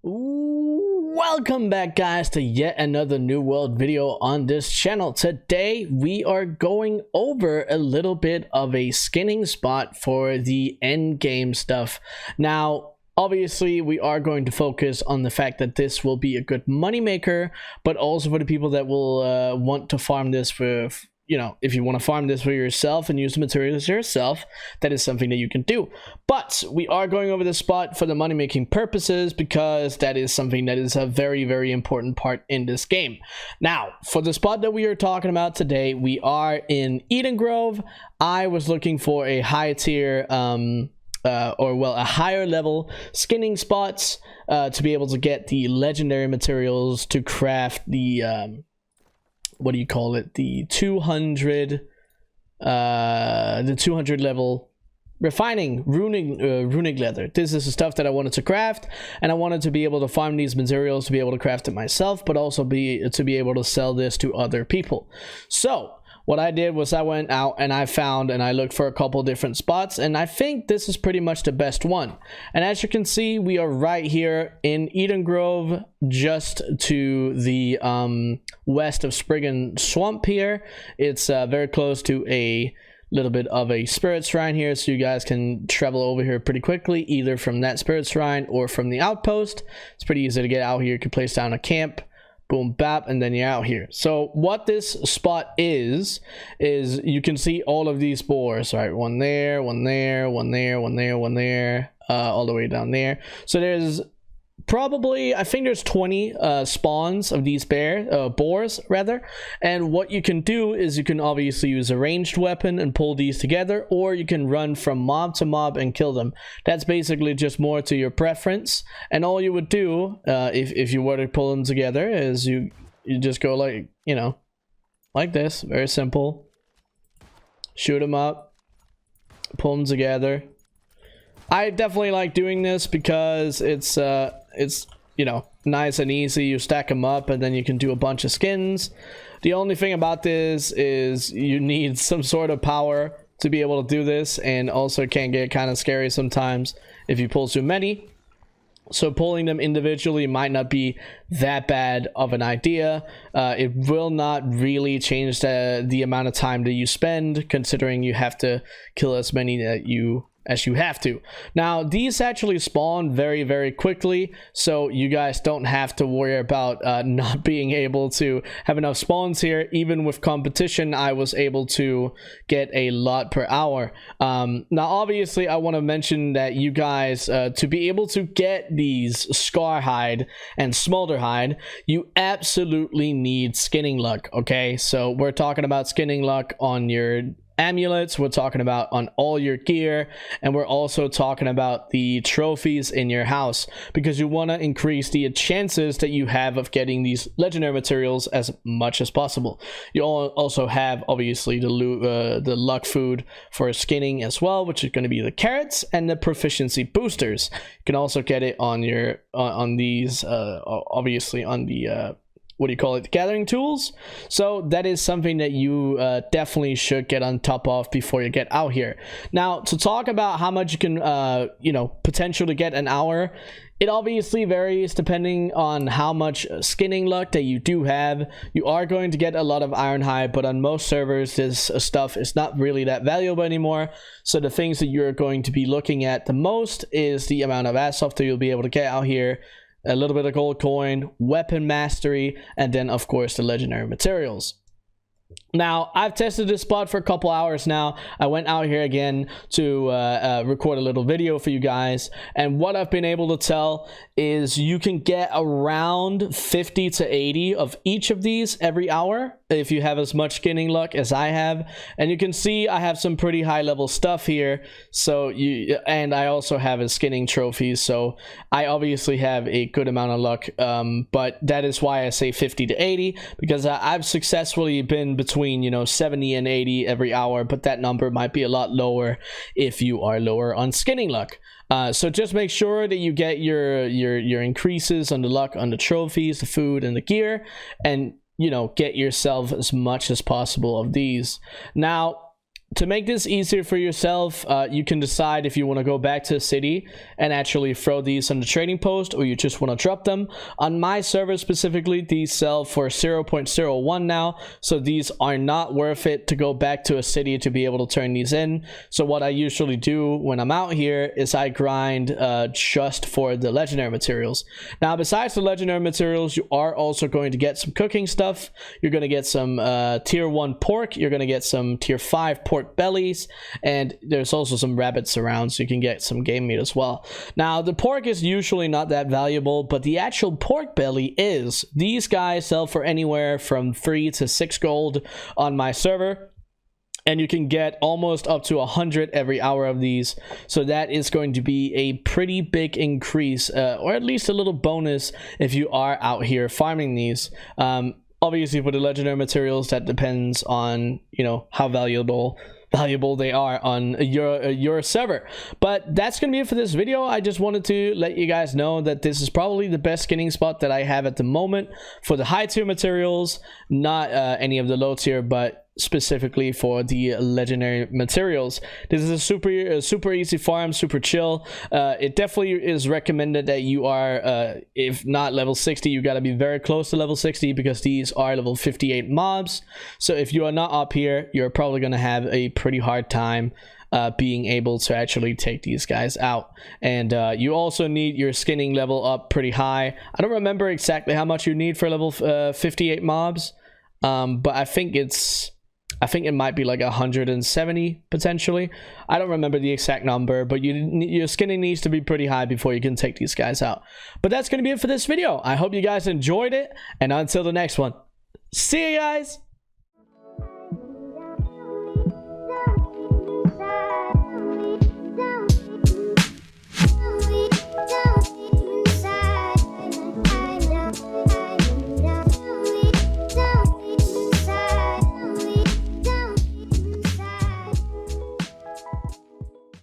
Welcome back, guys, to yet another New World video on this channel. Today we are going over a little bit of a skinning spot for the end game stuff. Now obviously we are going to focus on the fact that this will be a good money maker, but also for the people that will want to farm this for, you know, if you want to farm this for yourself and use the materials yourself, that is something that you can do. But we are going over the spot for the money making purposes because that is something that is a very, very important part in this game. Now, for the spot that we are talking about today, we are in Edengrove. I was looking for a high tier, a higher level skinning spots to be able to get the legendary materials to craft the what do you call it, the 200 level refining runic leather. This is the stuff that I wanted to craft, and I wanted to be able to farm these materials to be able to craft it myself, but also to be able to sell this to other people. So what I did was I went out and I found and I looked for a couple different spots, and I think this is pretty much the best one. And as you can see, we are right here in Edengrove, just to the west of Spriggan Swamp here. It's very close to a little bit of a spirit shrine here, so you guys can travel over here pretty quickly, either from that spirit shrine or from the outpost. It's pretty easy to get out here. You can place down a camp, boom bap, and then you're out here. So what this spot is you can see all of these spores, right? One there, one there, one there, one there, one there, all the way down there. So there's probably, I think there's 20 spawns of these boars rather. And what you can do is you can obviously use a ranged weapon and pull these together, or you can run from mob to mob and kill them. That's basically just more to your preference. And all you would do if you were to pull them together is you just go like, you know, like this. Very simple. Shoot them up, pull them together. I definitely like doing this because it's you know, nice and easy. You stack them up and then you can do a bunch of skins. The only thing about this is you need some sort of power to be able to do this, and also it can get kind of scary sometimes if you pull too many. So pulling them individually might not be that bad of an idea. It will not really change the amount of time that you spend, considering you have to kill as many as you have to. Now these actually spawn very, very quickly, so you guys don't have to worry about not being able to have enough spawns here. Even with competition, I was able to get a lot per hour. Now obviously I want to mention that you guys, to be able to get these scar hide and smolder hide, you absolutely need skinning luck. Okay, so we're talking about skinning luck on your amulets, we're talking about on all your gear, and we're also talking about the trophies in your house, because you want to increase the chances that you have of getting these legendary materials as much as possible. You also have obviously the luck food for skinning as well, which is going to be the carrots and the proficiency boosters. You can also get it on your on these obviously on the what do you call it, gathering tools. So that is something that you definitely should get on top of before you get out here. Now to talk about how much you can you know, potentially get an hour, it obviously varies depending on how much skinning luck that you do have. You are going to get a lot of ironhide, but on most servers this stuff is not really that valuable anymore. So the things that you're going to be looking at the most is the amount of Asoft that you'll be able to get out here, a little bit of gold coin, weapon mastery, and then of course the legendary materials. Now I've tested this spot for a couple hours now. I went out here again to record a little video for you guys, and what I've been able to tell is you can get around 50 to 80 of each of these every hour if you have as much skinning luck as I have. And you can see I have some pretty high level stuff here, so and I also have a skinning trophies, so I obviously have a good amount of luck, but that is why I say 50 to 80, because I've successfully been between, you know, 70 and 80 every hour, but that number might be a lot lower if you are lower on skinning luck. So just make sure that you get your increases on the luck on the trophies, the food, and the gear, and, you know, get yourself as much as possible of these. Now to make this easier for yourself, you can decide if you want to go back to the city and actually throw these on the trading post, or you just want to drop them. On my server specifically, these sell for 0.01 now, so these are not worth it to go back to a city to be able to turn these in. So what I usually do when I'm out here is I grind just for the legendary materials. Now, besides the legendary materials, you are also going to get some cooking stuff. You're going to get some tier 1 pork. You're going to get some tier 5 pork bellies, and there's also some rabbits around, so you can get some game meat as well. Now, the pork is usually not that valuable, but the actual pork belly is. These guys sell for anywhere from 3 to 6 gold on my server, and you can get almost up to 100 every hour of these. So that is going to be a pretty big increase, or at least a little bonus if you are out here farming these. Obviously, for the legendary materials, that depends on, you know, how valuable they are on your server. But that's gonna be it for this video. I just wanted to let you guys know that this is probably the best skinning spot that I have at the moment for the high tier materials, not any of the low tier, but specifically for the legendary materials. This is a super easy farm, super chill. It definitely is recommended that you are, if not level 60, you got to be very close to level 60, because these are level 58 mobs. So if you are not up here, you're probably going to have a pretty hard time being able to actually take these guys out. And you also need your skinning level up pretty high. I don't remember exactly how much you need for level 58 mobs, but I think it might be like 170 potentially. I don't remember the exact number, but your skinning needs to be pretty high before you can take these guys out. But that's going to be it for this video. I hope you guys enjoyed it, and until the next one, see you guys.